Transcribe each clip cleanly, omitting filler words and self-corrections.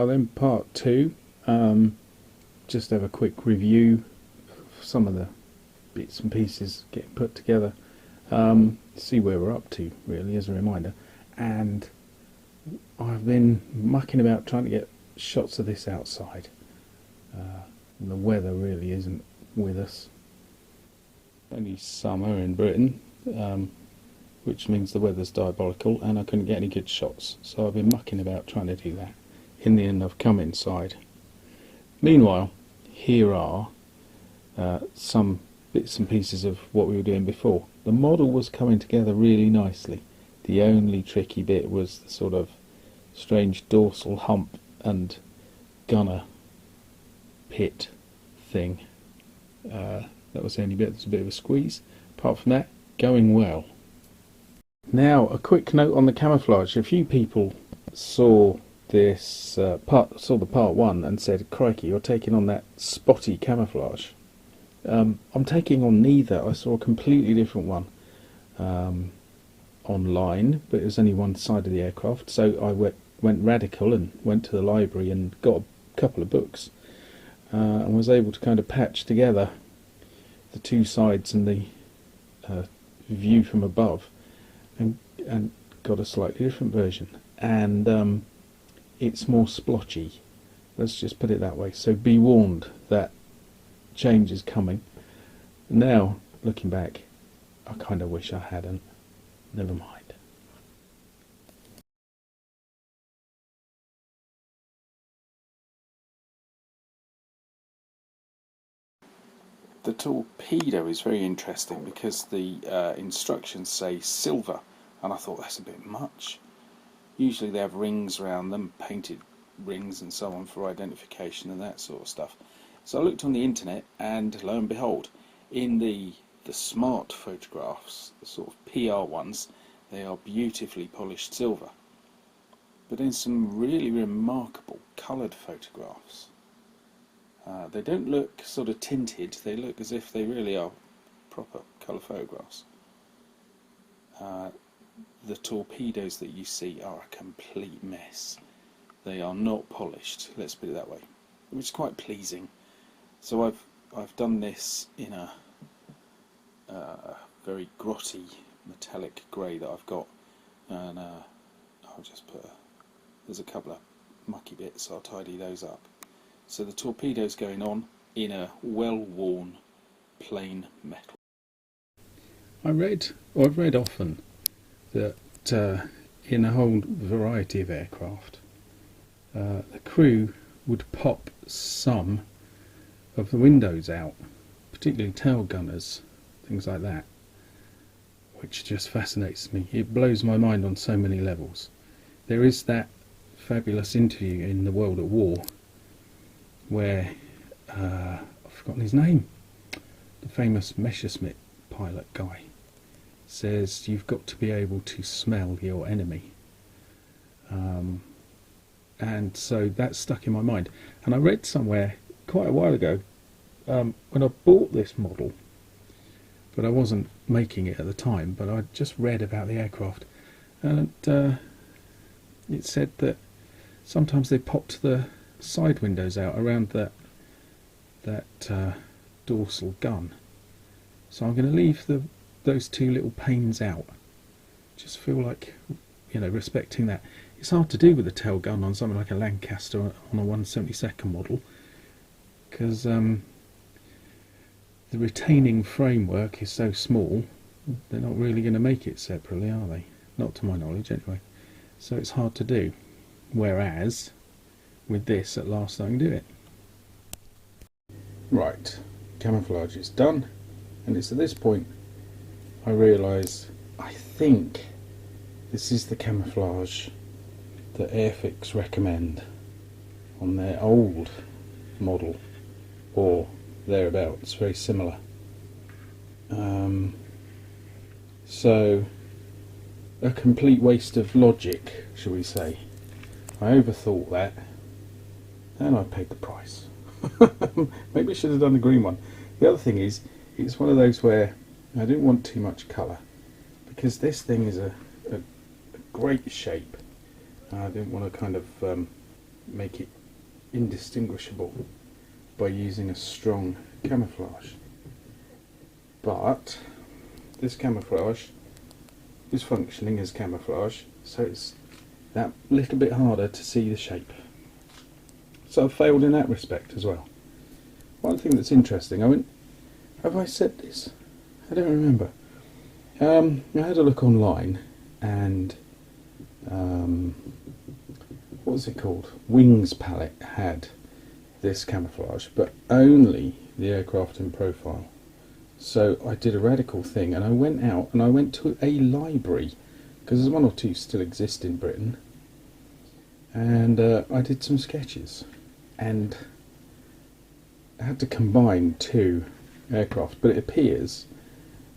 Then part two, just have a quick review of some of the bits and pieces getting put together, see where we're up to really as a reminder. And I've been mucking about trying to get shots of this outside. The weather really isn't with us. Only summer in Britain, which means the weather's diabolical, and I couldn't get any good shots, so I've been mucking about trying to do that. In the end I've come inside. Meanwhile, here are some bits and pieces of what we were doing before. The model was coming together really nicely. The only tricky bit was the sort of strange dorsal hump and gunner pit thing. That was the only bit. There's a bit of a squeeze. Apart from that, going well. Now, a quick note on the camouflage. A few people saw this saw the part one and said, "Crikey, you're taking on that spotty camouflage." I'm taking on neither. I saw a completely different one online, but it was only one side of the aircraft. So I went radical and went to the library and got a couple of books, and was able to kind of patch together the two sides and the view from above, and got a slightly different version. And it's more splotchy, let's just put it that way. So be warned that change is coming. Now, looking back, I kind of wish I hadn't. Never mind. The torpedo is very interesting because the instructions say silver, and I thought that's a bit much. Usually they have rings around them, painted rings and so on for identification and that sort of stuff. So I looked on the internet, and lo and behold, in the smart photographs, the sort of PR ones, they are beautifully polished silver. But in some really remarkable coloured photographs, they don't look sort of tinted, they look as if they really are proper colour photographs. The torpedoes that you see are a complete mess. They are not polished, let's put it that way, which is quite pleasing. So I've done this in a very grotty metallic grey that I've got, and I'll just put there's a couple of mucky bits, I'll tidy those up. So the torpedo's going on in a well-worn plain metal. I've read often that in a whole variety of aircraft, the crew would pop some of the windows out, particularly tail gunners, things like that, which just fascinates me. It blows my mind on so many levels. There is that fabulous interview in The World at War where I've forgotten his name, the famous Messerschmitt pilot guy says you've got to be able to smell your enemy, and so that stuck in my mind. And I read somewhere quite a while ago, when I bought this model, but I wasn't making it at the time, but I just read about the aircraft, and it said that sometimes they popped the side windows out around that dorsal gun. So I'm going to leave those two little panes out. Just feel like, respecting that. It's hard to do with a tail gun on something like a Lancaster on a 1/72nd model, because the retaining framework is so small, they're not really going to make it separately, are they? Not to my knowledge, anyway. So it's hard to do. Whereas, with this, at last I can do it. Right, camouflage is done, and it's at this point I realise I think this is the camouflage that Airfix recommend on their old model, or thereabouts, very similar. So a complete waste of logic, shall we say. I overthought that, and I paid the price. Maybe I should have done the green one. The other thing is, it's one of those where I didn't want too much colour, because this thing is a great shape. I didn't want to kind of make it indistinguishable by using a strong camouflage. But this camouflage is functioning as camouflage, so it's that little bit harder to see the shape. So I've failed in that respect as well. One thing that's interesting, have I said this? I don't remember. I had a look online, and what was it called? Wings Palette had this camouflage, but only the aircraft in profile. So I did a radical thing, and I went out and I went to a library, because there's one or two still exist in Britain, and I did some sketches, and I had to combine two aircraft. But it appears,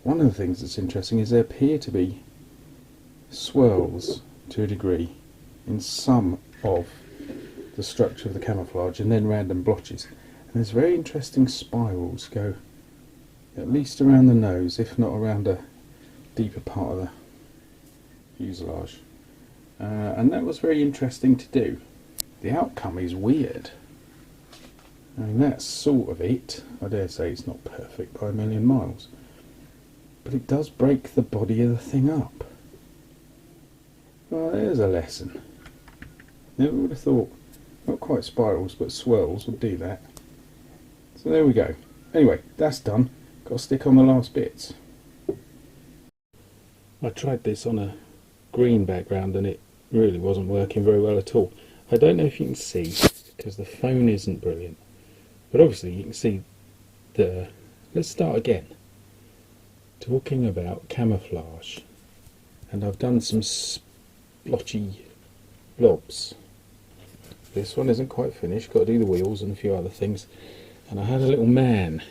one of the things that's interesting is there appear to be swirls to a degree in some of the structure of the camouflage, and then random blotches, and there's very interesting spirals go at least around the nose, if not around a deeper part of the fuselage, and that was very interesting to do. The outcome is weird. I mean, that's sort of it. I dare say it's not perfect by a million miles, but it does break the body of the thing up. Well, there's a lesson. Never would have thought, not quite spirals, but swirls would do that. So there we go. Anyway, that's done. Got to stick on the last bits. I tried this on a green background and it really wasn't working very well at all. I don't know if you can see, because the phone isn't brilliant, but obviously you can see the... Let's start again. Talking about camouflage, and I've done some splotchy blobs. This one isn't quite finished, got to do the wheels and a few other things, and I had a little man,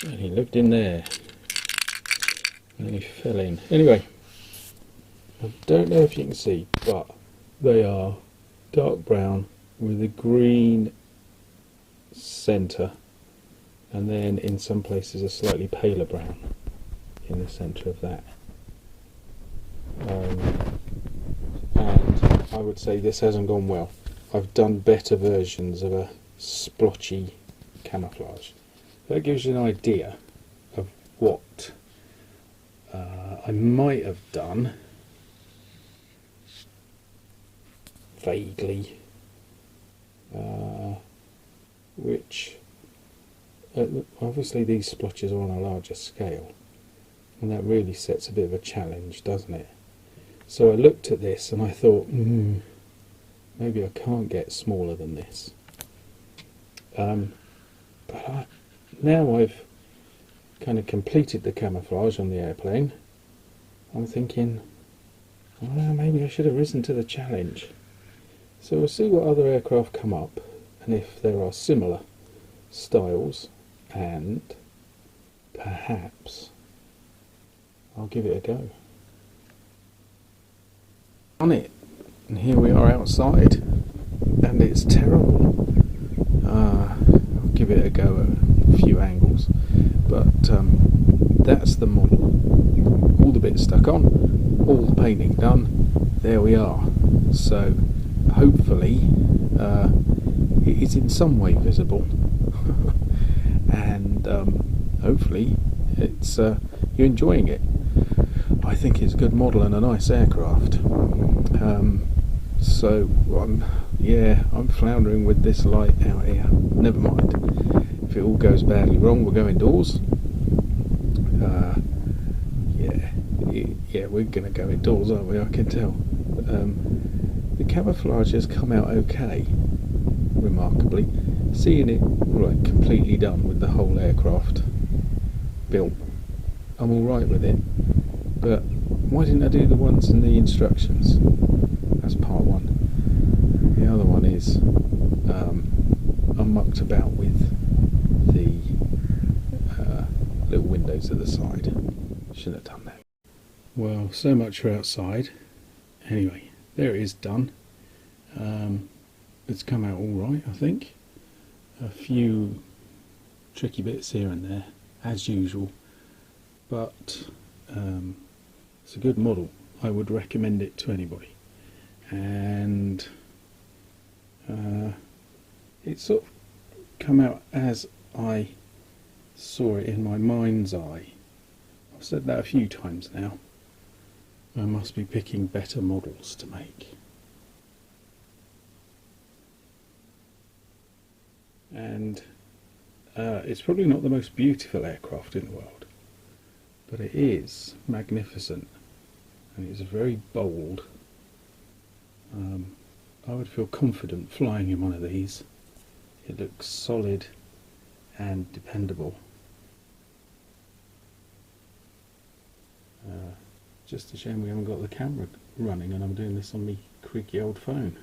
and he lived in there, and he fell in. Anyway, I don't know if you can see, but they are dark brown with a green centre, and then in some places a slightly paler brown in the centre of that. And I would say this hasn't gone well. I've done better versions of a splotchy camouflage. That gives you an idea of what I might have done vaguely, which obviously these splotches are on a larger scale, and that really sets a bit of a challenge, doesn't it? So I looked at this and I thought, maybe I can't get smaller than this. But now I've kind of completed the camouflage on the airplane, I'm thinking, well, maybe I should have risen to the challenge. So we'll see what other aircraft come up, and if there are similar styles, and perhaps I'll give it a go. On it, and here we are outside, and it's terrible. I'll give it a go at a few angles, but that's the model. All the bits stuck on, all the painting done, there we are. So hopefully it is in some way visible, and hopefully it's you're enjoying it. I think it's a good model and a nice aircraft. So I'm floundering with this light out here. Never mind. If it all goes badly wrong, we'll go indoors. Yeah, we're going to go indoors, aren't we? I can tell. The camouflage has come out okay, remarkably. Seeing it like completely done with the whole aircraft built, I'm alright with it. But why didn't I do the ones in the instructions? That's part one. The other one is I mucked about with the little windows at the side. Shouldn't have done that. Well, so much for outside. Anyway, there it is done. It's come out alright, I think. A few tricky bits here and there, as usual. But it's a good model. I would recommend it to anybody. And It's sort of come out as I saw it in my mind's eye. I've said that a few times now. I must be picking better models to make. And it's probably not the most beautiful aircraft in the world, but it is magnificent, and it's very bold. I would feel confident flying in one of these. It looks solid and dependable. Just a shame we haven't got the camera running and I'm doing this on my creaky old phone.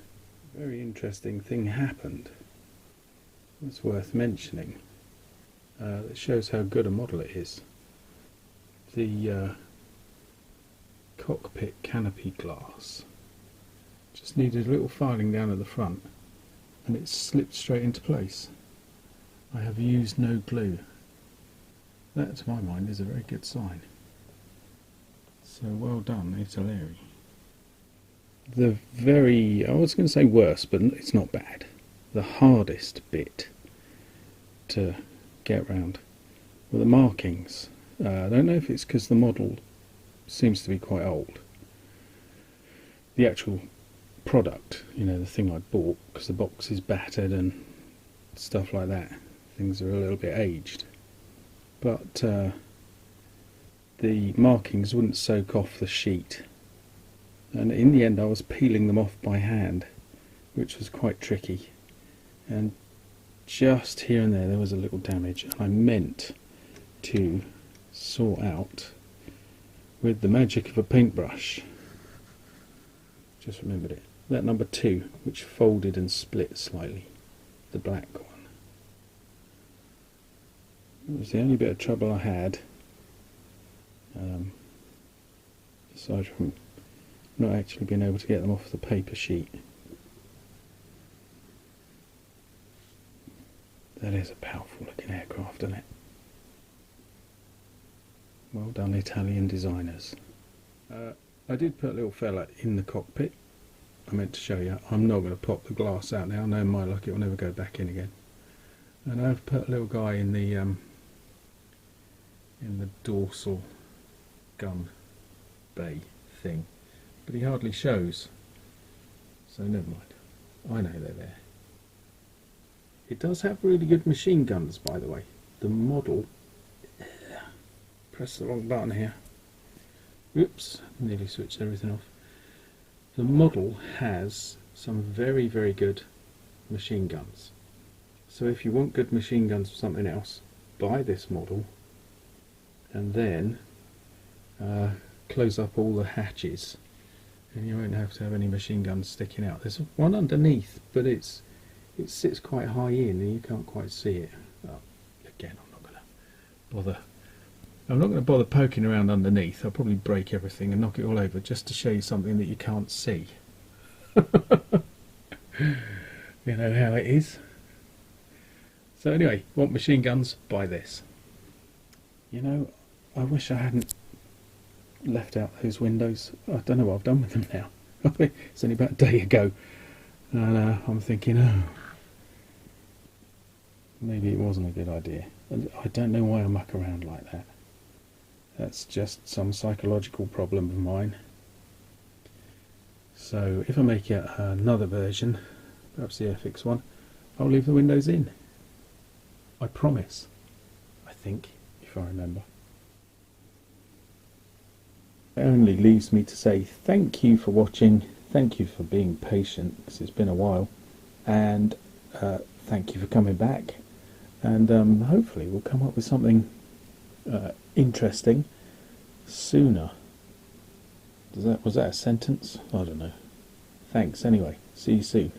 A very interesting thing happened. It's worth mentioning. It shows how good a model it is. The cockpit canopy glass just needed a little filing down at the front and it slipped straight into place. I have used no glue. That, to my mind, is a very good sign. So well done, Italeri. The very, I was going to say worst, but it's not bad. The hardest bit to get around were the markings. I don't know if it's because the model seems to be quite old. The actual product, you know, the thing I bought, because the box is battered and stuff like that, things are a little bit aged. But the markings wouldn't soak off the sheet, and in the end I was peeling them off by hand, which was quite tricky, and just here and there was a little damage, and I meant to sort out with the magic of a paintbrush. Just remembered it. That number 2, which folded and split slightly, the black one. It was the only bit of trouble I had, aside from not actually being able to get them off the paper sheet. That is a powerful looking aircraft, isn't it? Well done, Italian designers. I did put a little fella in the cockpit. I meant to show you. I'm not going to pop the glass out now. I know my luck, it will never go back in again. And I've put a little guy in the dorsal gun bay thing, but he hardly shows. So never mind. I know they're there. It does have really good machine guns, by the way. The model. Press the wrong button here. Oops, nearly switched everything off. The model has some very, very good machine guns. So if you want good machine guns for something else, buy this model and then close up all the hatches and you won't have to have any machine guns sticking out. There's one underneath, but it sits quite high in and you can't quite see it. Again, I'm not going to bother poking around underneath. I'll probably break everything and knock it all over just to show you something that you can't see. You know how it is. So anyway, want machine guns? Buy this. You know, I wish I hadn't left out those windows. I don't know what I've done with them now. It's only about a day ago. And I'm thinking, oh, maybe it wasn't a good idea. I don't know why I muck around like that. That's just some psychological problem of mine. So if I make it another version, perhaps the Airfix one, I'll leave the windows in. I promise. I think, if I remember. It only leaves me to say thank you for watching, thank you for being patient, because it's been a while, and thank you for coming back, and hopefully we'll come up with something interesting sooner. Was that a sentence? I don't know. Thanks anyway. See you soon.